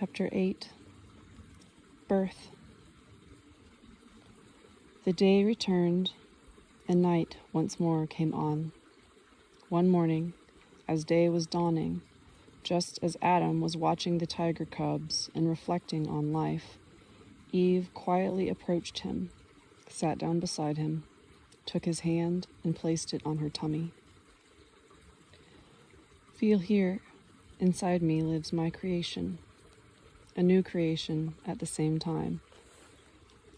Chapter 8. Birth. The day returned, and night once more came on. One morning, as day was dawning, just as Adam was watching the tiger cubs and reflecting on life, Eve quietly approached him, sat down beside him, took his hand, and placed it on her tummy. Feel here, inside me lives my creation, a new creation at the same time.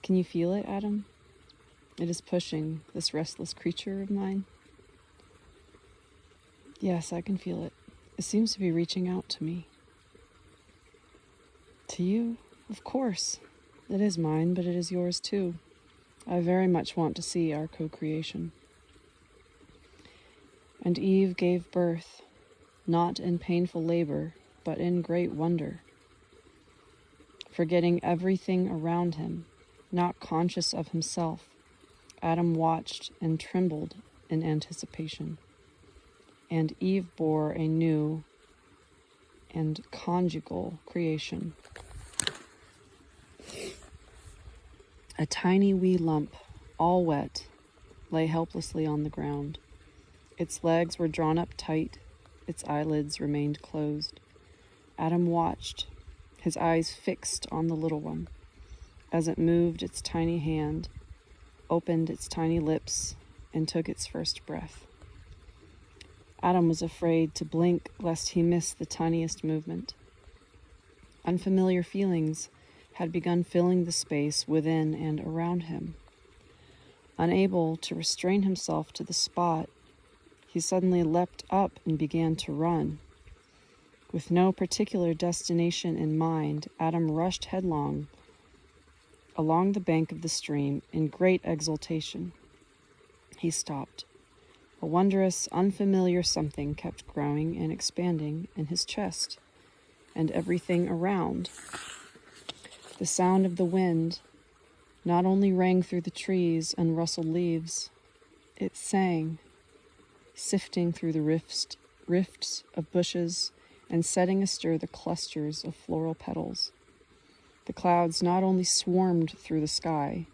Can you feel it, Adam? It is pushing this restless creature of mine. Yes, I can feel it. It seems to be reaching out to me. To you? Of course. It is mine, but it is yours too. I very much want to see our co-creation. And Eve gave birth, not in painful labor, but in great wonder. Forgetting everything around him, not conscious of himself, Adam watched and trembled in anticipation. And Eve bore a new and conjugal creation. A tiny wee lump, all wet, lay helplessly on the ground. Its legs were drawn up tight, its eyelids remained closed. Adam watched, his eyes fixed on the little one, as it moved its tiny hand, opened its tiny lips, and took its first breath. Adam was afraid to blink lest he miss the tiniest movement. Unfamiliar feelings had begun filling the space within and around him. Unable to restrain himself to the spot, he suddenly leapt up and began to run. With no particular destination in mind, Adam rushed headlong along the bank of the stream in great exultation. He stopped. A wondrous, unfamiliar something kept growing and expanding in his chest and everything around. The sound of the wind not only rang through the trees and rustled leaves, it sang, sifting through the rifts of bushes and setting astir the clusters of floral petals. The clouds not only swarmed through the sky,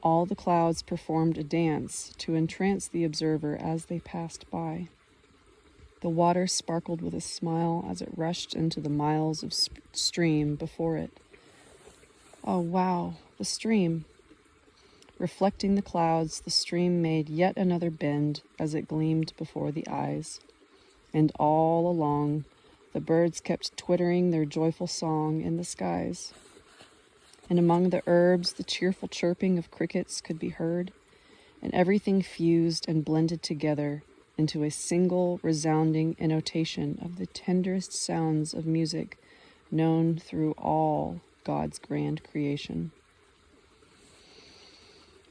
all the clouds performed a dance to entrance the observer as they passed by. The water sparkled with a smile as it rushed into the miles of stream before it. Oh, wow, the stream. Reflecting the clouds, the stream made yet another bend as it gleamed before the eyes. And all along, the birds kept twittering their joyful song in the skies. And among the herbs, the cheerful chirping of crickets could be heard, and everything fused and blended together into a single resounding intonation of the tenderest sounds of music known through all God's grand creation.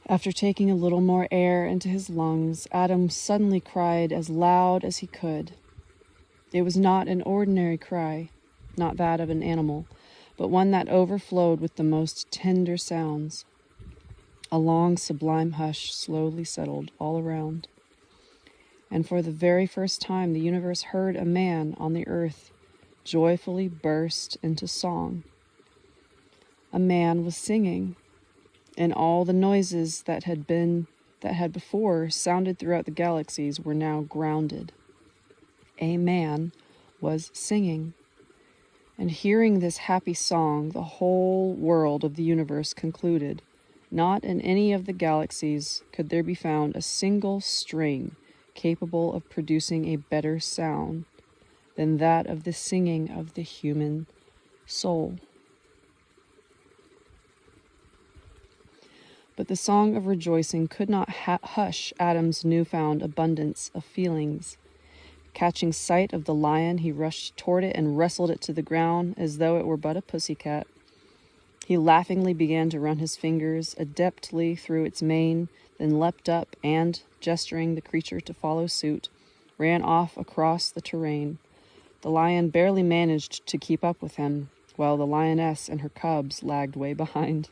After taking a little more air into his lungs, Adam suddenly cried as loud as he could. It was not an ordinary cry, not that of an animal, but one that overflowed with the most tender sounds. A long, sublime hush slowly settled all around. And for the very first time, the universe heard a man on the earth joyfully burst into song. A man was singing, and all the noises that had before sounded throughout the galaxies were now grounded. A man was singing. And hearing this happy song, the whole world of the universe concluded, not in any of the galaxies could there be found a single string capable of producing a better sound than that of the singing of the human soul. But the song of rejoicing could not hush Adam's newfound abundance of feelings. Catching sight of the lion, he rushed toward it and wrestled it to the ground as though it were but a pussycat. He laughingly began to run his fingers adeptly through its mane, then leapt up and, gesturing the creature to follow suit, ran off across the terrain. The lion barely managed to keep up with him, while the lioness and her cubs lagged way behind.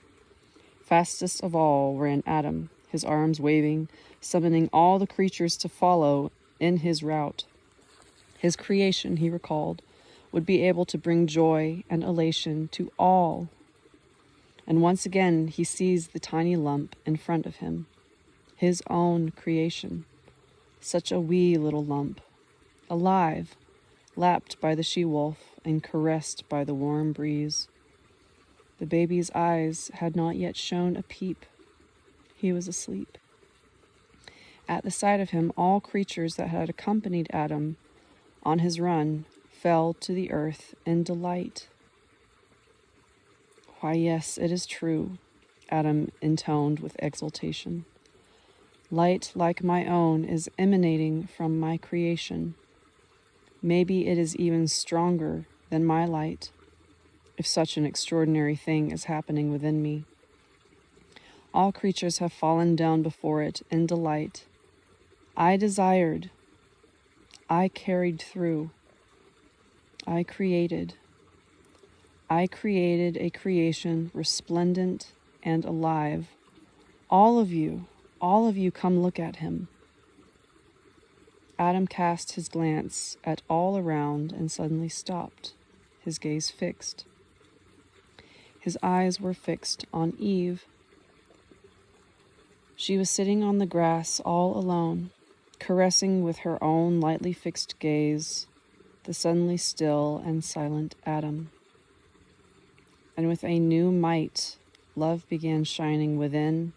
Fastest of all ran Adam, his arms waving, summoning all the creatures to follow in his route. His creation, he recalled, would be able to bring joy and elation to all. And once again, he sees the tiny lump in front of him, his own creation, such a wee little lump, alive, lapped by the she-wolf and caressed by the warm breeze. The baby's eyes had not yet shown a peep. He was asleep. At the sight of him, all creatures that had accompanied Adam on his run fell to the earth in delight. Why, yes, it is true, Adam intoned with exultation. Light like my own is emanating from my creation. Maybe it is even stronger than my light, if such an extraordinary thing is happening within me. All creatures have fallen down before it in delight. I desired. I carried through. I created. I created a creation resplendent and alive. All of you come look at him. Adam cast his glance at all around and suddenly stopped, his gaze fixed. His eyes were fixed on Eve. She was sitting on the grass all alone, caressing with her own lightly fixed gaze the suddenly still and silent Adam. And with a new might, love began shining within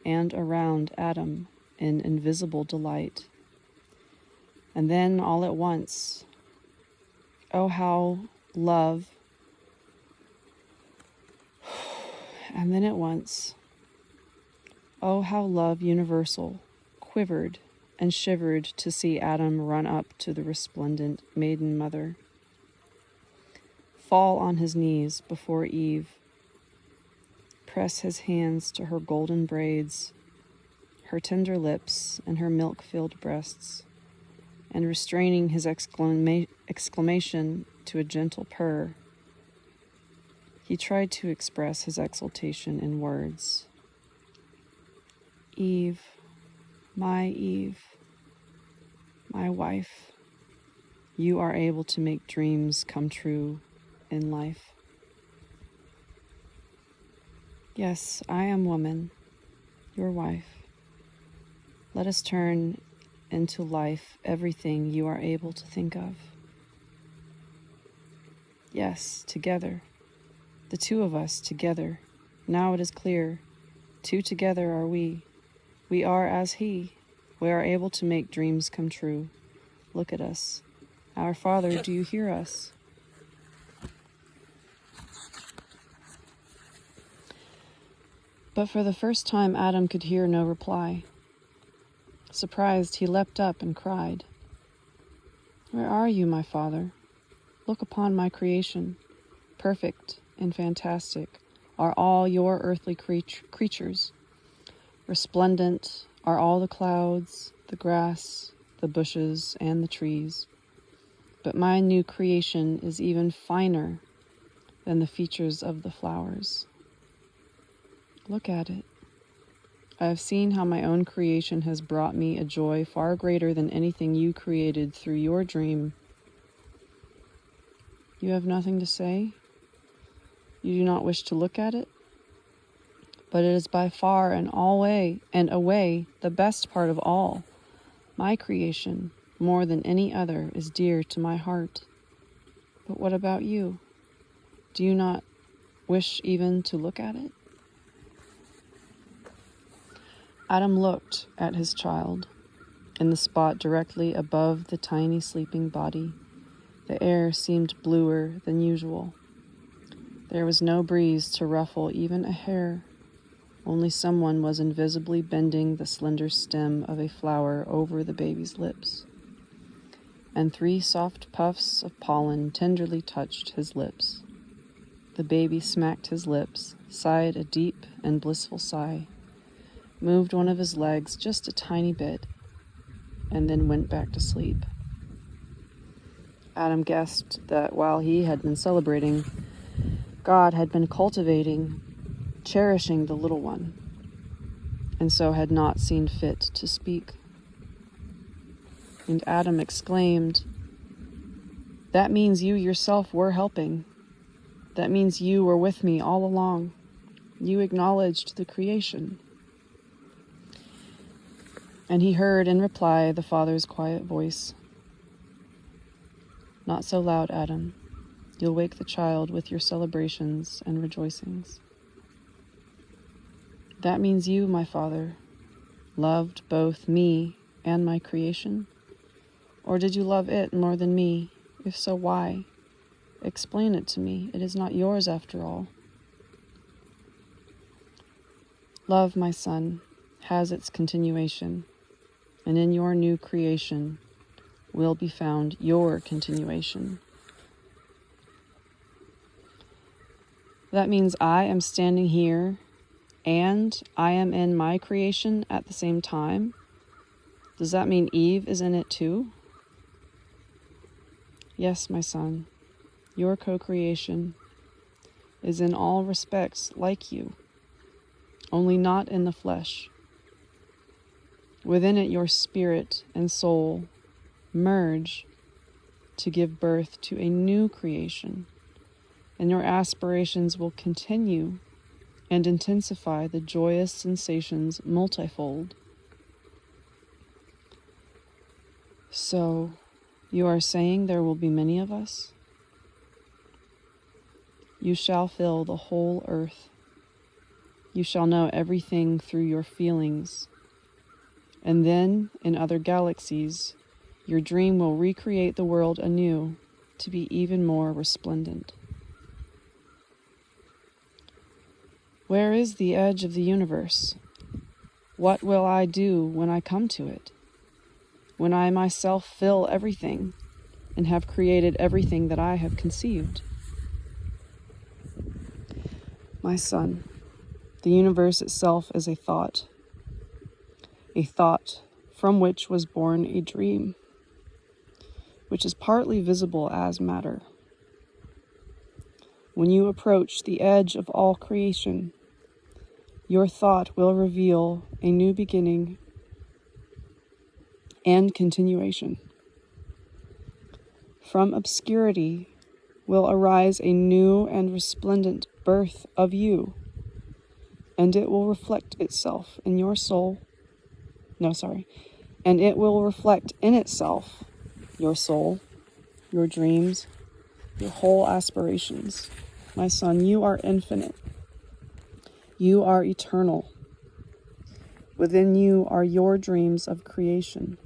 and around Adam in invisible delight. And then all at once, oh how love, and then at once, oh how love universal quivered and shivered to see Adam run up to the resplendent maiden mother, fall on his knees before Eve, press his hands to her golden braids, her tender lips and her milk-filled breasts, and restraining his exclamation to a gentle purr, he tried to express his exultation in words. Eve, my wife, you are able to make dreams come true in life. Yes, I am woman, your wife. Let us turn into life everything you are able to think of. Yes, together, the two of us together. Now it is clear, two together are we. We are as he. We are able to make dreams come true. Look at us. Our Father, do you hear us? But for the first time, Adam could hear no reply. Surprised, he leapt up and cried, Where are you, my Father? Look upon my creation. Perfect and fantastic are all your earthly creatures. Resplendent are all the clouds, the grass, the bushes, and the trees. But my new creation is even finer than the features of the flowers. Look at it. I have seen how my own creation has brought me a joy far greater than anything you created through your dream. You have nothing to say? You do not wish to look at it? But it is by far and away the best part of all. My creation, more than any other, is dear to my heart. But what about you? Do you not wish even to look at it? Adam looked at his child. In the spot directly above the tiny sleeping body, the air seemed bluer than usual. There was no breeze to ruffle even a hair. Only someone was invisibly bending the slender stem of a flower over the baby's lips, and 3 soft puffs of pollen tenderly touched his lips. The baby smacked his lips, sighed a deep and blissful sigh, moved one of his legs just a tiny bit, and then went back to sleep. Adam guessed that while he had been celebrating, God had been cultivating, cherishing the little one, and so had not seen fit to speak. And Adam exclaimed, That means you yourself were helping. That means you were with me all along. You acknowledged the creation. And he heard in reply the Father's quiet voice. Not so loud, Adam. You'll wake the child with your celebrations and rejoicings. That means you, my Father, loved both me and my creation? Or did you love it more than me? If so, why? Explain it to me. It is not yours after all. Love, my son, has its continuation, and in your new creation will be found your continuation. That means I am standing here and I am in my creation at the same time. Does that mean Eve is in it too? Yes, my son, your co-creation is in all respects like you, only not in the flesh. Within it, your spirit and soul merge to give birth to a new creation, and your aspirations will continue and intensify the joyous sensations multifold. So, you are saying there will be many of us? You shall fill the whole earth. You shall know everything through your feelings. And then, in other galaxies, your dream will recreate the world anew to be even more resplendent. Where is the edge of the universe? What will I do when I come to it? When I myself fill everything and have created everything that I have conceived? My son, the universe itself is a thought from which was born a dream, which is partly visible as matter. When you approach the edge of all creation, your thought will reveal a new beginning and continuation. From obscurity will arise a new and resplendent birth of you, and it will reflect itself in your soul. And it will reflect in itself your soul, your dreams, your whole aspirations. My son, you are infinite. You are eternal. Within you are your dreams of creation.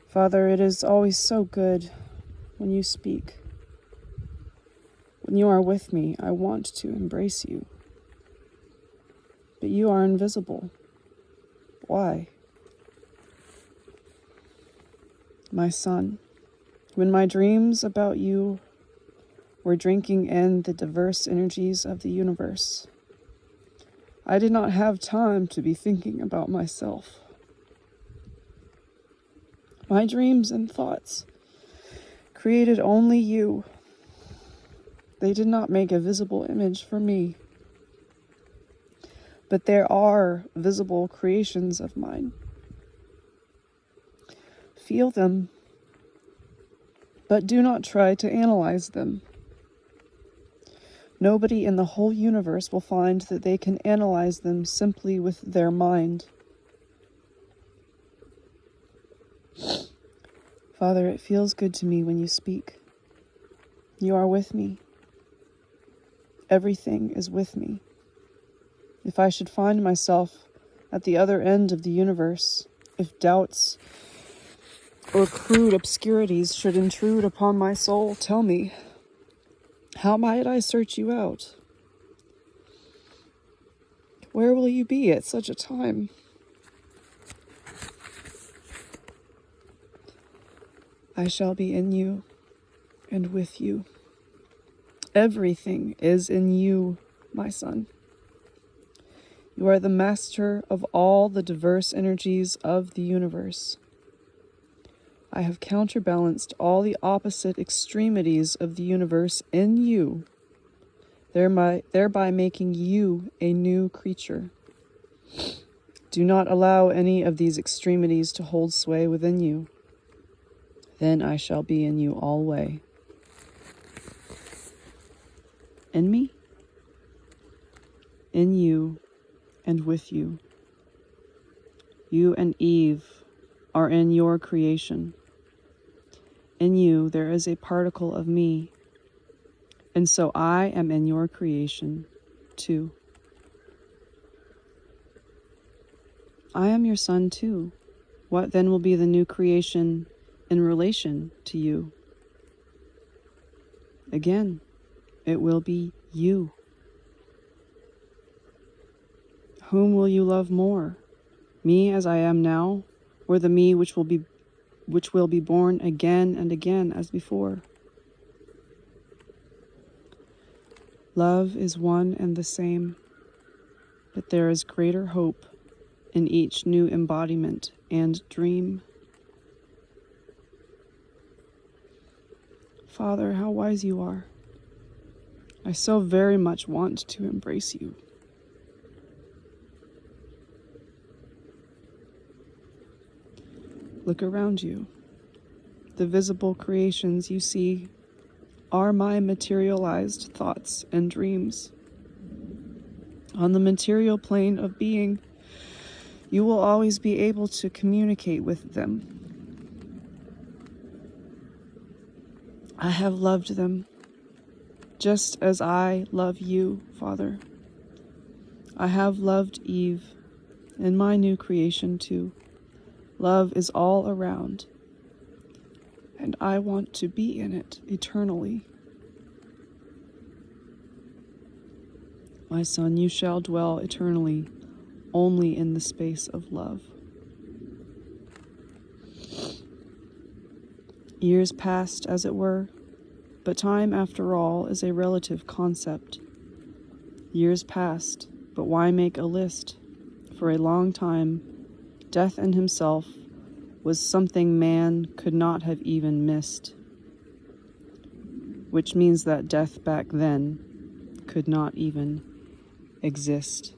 Father, it is always so good when you speak. When you are with me, I want to embrace you. But you are invisible. Why? My son, when my dreams about you were drinking in the diverse energies of the universe, I did not have time to be thinking about myself. My dreams and thoughts created only you. They did not make a visible image for me. But there are visible creations of mine. Feel them, but do not try to analyze them. Nobody in the whole universe will find that they can analyze them simply with their mind. Father, it feels good to me when you speak. You are with me. Everything is with me. If I should find myself at the other end of the universe, if doubts or crude obscurities should intrude upon my soul, tell me, how might I search you out? Where will you be at such a time? I shall be in you and with you. Everything is in you, my son. You are the master of all the diverse energies of the universe. I have counterbalanced all the opposite extremities of the universe in you, thereby making you a new creature. Do not allow any of these extremities to hold sway within you. Then I shall be in you alway. In me? In you and with you. You and Eve are in your creation. In you there is a particle of me, and so I am in your creation too. I am your son too. What then will be the new creation in relation to you? Again, it will be you. Whom will you love more? Me as I am now, or the me which will be born again and again as before? Love is one and the same, but there is greater hope in each new embodiment and dream. Father, how wise you are. I so very much want to embrace you. Look around you. The visible creations you see are my materialized thoughts and dreams. On the material plane of being, you will always be able to communicate with them. I have loved them, just as I love you, Father. I have loved Eve in my new creation too. Love is all around, and I want to be in it eternally. My son, you shall dwell eternally only in the space of love. Years passed, as it were, but time, after all, is a relative concept. Years passed, but why make a list? For a long time, death in himself was something man could not have even missed, which means that death back then could not even exist.